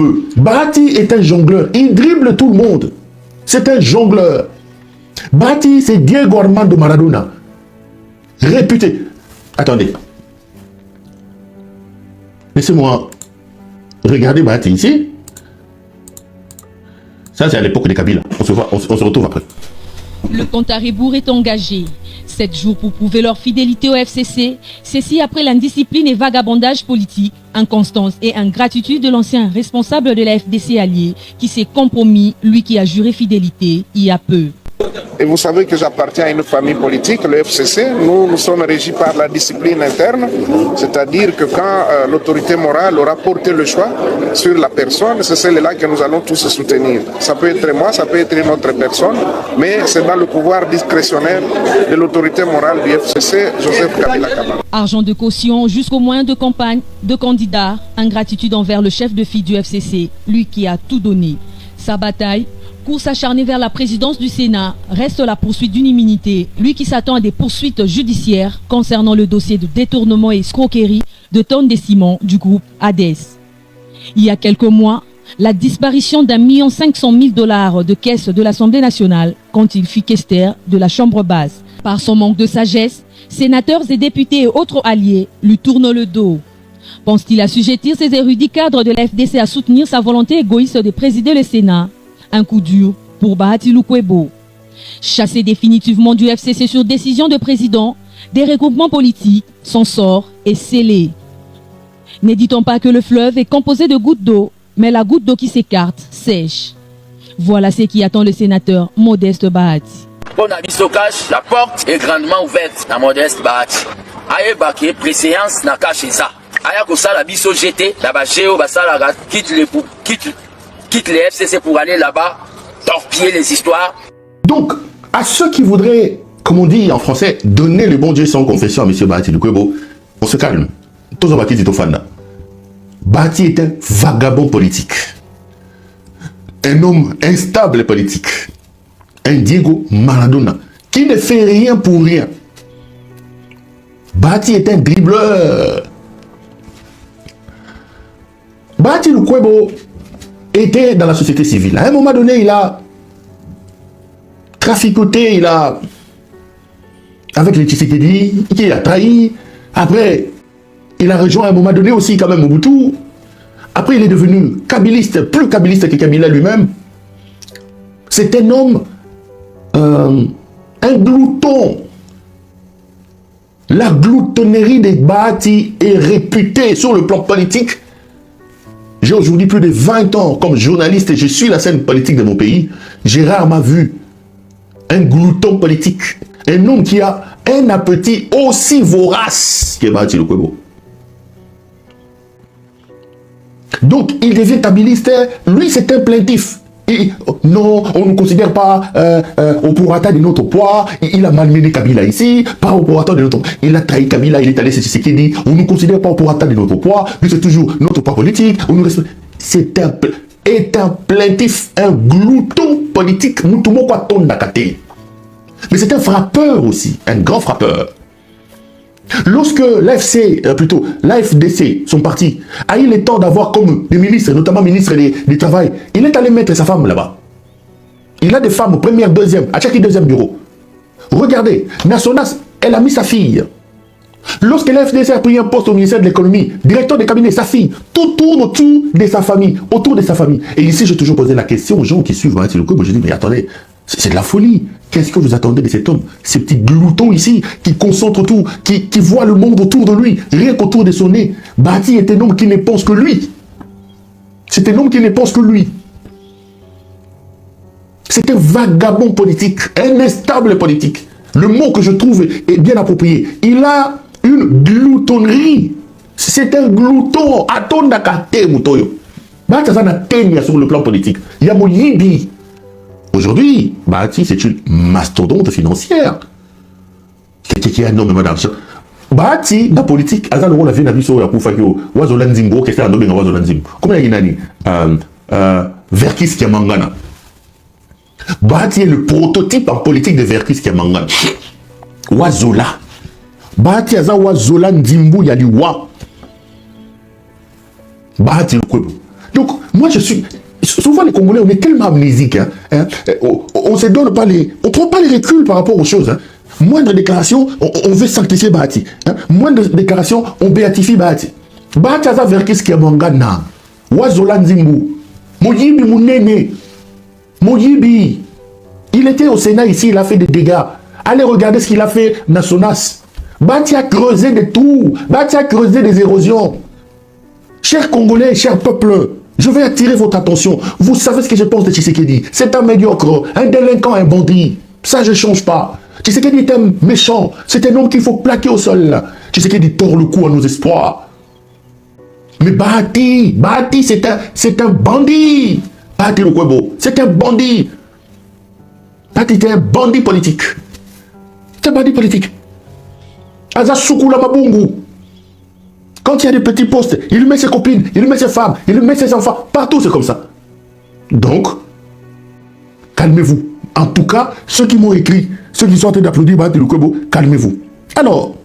peu. Bahati est un jongleur. Il dribble tout le monde. C'est un jongleur. Bahati, c'est Diego Armando Maradona. Réputé. Attendez. Laissez-moi regarder Bahati ici. Ça, c'est à l'époque des Kabila. On se retrouve après. Le compte à rebours est engagé. 7 jours pour prouver leur fidélité au FCC. Ceci après l'indiscipline et vagabondage politique, inconstance et ingratitude de l'ancien responsable de la FDC allié qui s'est compromis, lui qui a juré fidélité il y a peu. Et vous savez que j'appartiens à une famille politique, le FCC. Nous sommes régis par la discipline interne, c'est-à-dire que quand l'autorité morale aura porté le choix sur la personne, c'est celle-là que nous allons tous soutenir. Ça peut être moi, ça peut être une autre personne, mais c'est dans le pouvoir discrétionnaire de l'autorité morale du FCC, Joseph Kabila Kabange. Argent de caution jusqu'au moyen de campagne, de candidats, ingratitude envers le chef de file du FCC, lui qui a tout donné. Sa bataille, course acharnée vers la présidence du Sénat, reste la poursuite d'une immunité, lui qui s'attend à des poursuites judiciaires concernant le dossier de détournement et escroquerie de tonnes de ciment du groupe Hades. Il y a quelques mois, la disparition d'1,5 million de caisses de l'Assemblée nationale quand il fut questeur de la Chambre basse. Par son manque de sagesse, sénateurs et députés et autres alliés lui tournent le dos. Pense-t-il assujettir ses érudits cadres de la FDC à soutenir sa volonté égoïste de présider le Sénat? Un coup dur pour Bahati Lukwebo. Chassé définitivement du FCC sur décision de président, des regroupements politiques, son sort est scellé. Ne dit-on pas que le fleuve est composé de gouttes d'eau, mais la goutte d'eau qui s'écarte sèche. Voilà ce qui attend le sénateur Modeste Bahati. Pour Nabiso Cash, la porte est grandement ouverte à Modeste Bahati. Aye baké préséance na cache ça. Aye ko ça la biso jeté, la ba géo ba ça la quitte les FCC pour aller là-bas, torpiller les histoires. Donc, à ceux qui voudraient, comme on dit en français, donner le bon Dieu sans confession à M. Bahati Lukwebo, on se calme. Tous Bahati dit au Fanda. Bahati est un vagabond politique. Un homme instable politique. Un Diego Maradona qui ne fait rien pour rien. Bahati est un dribbleur. Bahati Lukwebo était dans la société civile. À un moment donné, il a traficoté, avec les Tshisekedi, qui a trahi. Après, il a rejoint à un moment donné aussi quand même Mobutu. Après, il est devenu kabiliste, plus kabiliste que Kabila lui-même. C'est un homme, un glouton. La gloutonnerie des Bahati est réputée sur le plan politique. J'ai aujourd'hui plus de 20 ans comme journaliste et je suis la scène politique de mon pays. J'ai rarement vu un glouton politique, un homme qui a un appétit aussi vorace que Bahati Lukwebo. Donc, il devient kabiliste. Lui, c'est un plaintif. Et, non, on ne considère pas au prorata de notre poids. Il a malmené Kabila ici, pas au prorata de notre poids. Il a trahi Kabila, il est allé, c'est ce qu'il dit. On ne considère pas au prorata de notre poids. Lui, c'est toujours notre poids politique. C'est un plaintif, un glouton politique. Mais c'est un frappeur aussi, un grand frappeur. Lorsque l'AFDC sont partis, a eu le temps d'avoir comme des ministres, notamment ministre du Travail, il est allé mettre sa femme là-bas. Il a des femmes, première, deuxième, à chaque deuxième bureau. Regardez, Nasonas, elle a mis sa fille. Lorsque l'AFDC a pris un poste au ministère de l'économie, directeur de cabinet, sa fille, tout tourne autour de sa famille, Et ici, j'ai toujours posé la question aux gens qui suivent Bahati Lukwebo, je dis, mais attendez, c'est de la folie. Qu'est-ce que vous attendez de cet homme? Ces petits gloutons ici, qui concentrent tout, qui voient le monde autour de lui, rien qu'autour de son nez. Bahati est un homme qui ne pense que lui. C'est un homme qui ne pense que lui. C'est un vagabond politique, un instable politique. Le mot que je trouve est bien approprié. Il a une gloutonnerie. C'est un glouton. Atondakate mutoyo. Bahati sur le plan politique. Il y a mon yibi. Aujourd'hui, Bahati, c'est une mastodonte financière. Qui a énormément d'argent. Bahati, dans la politique, on a vu la vie sur la Koufakio, Wazolanzimbo, qu'est-ce qu'il y a dans Wazolanzimbo? Comment il y a dit Verkis Kiamangana. Bahati est le prototype en politique de Verkis Kiamangana. Wazola. Bahati a Wazola Nzimbo, il y a du Wa. Bahati Lukwebo. Donc, moi, je suis... Souvent, les Congolais, on est tellement amnésiques. On se donne pas les... On prend pas les reculs par rapport aux choses. Moindre déclaration, on veut sanctifier Bahati. Moindre déclaration, on béatifie Bahati. Bahati a verkis qui est mangana. Wazola Nzimbu. Moyibi Mounene. Moyibi. Il était au Sénat ici, il a fait des dégâts. Allez regarder ce qu'il a fait Nasonas. Bahati a creusé des trous. Bahati a creusé des érosions. Chers Congolais, chers peuples, je vais attirer votre attention. Vous savez ce que je pense de Tshisekedi. C'est un médiocre, un délinquant, un bandit. Ça, je ne change pas. Tshisekedi est un méchant. C'est un homme qu'il faut plaquer au sol. Tshisekedi tord le cou à nos espoirs. Mais Bahati, c'est un bandit. Bahati Lukwebo, c'est un bandit. Bahati est un bandit politique. C'est un bandit politique. Aza Sukula Mabungu. Quand il y a des petits postes, il met ses copines, il met ses femmes, il met ses enfants. Partout, c'est comme ça. Donc, calmez-vous. En tout cas, ceux qui m'ont écrit, ceux qui sont en train d'applaudir Bahati Lukwebo, calmez-vous. Alors,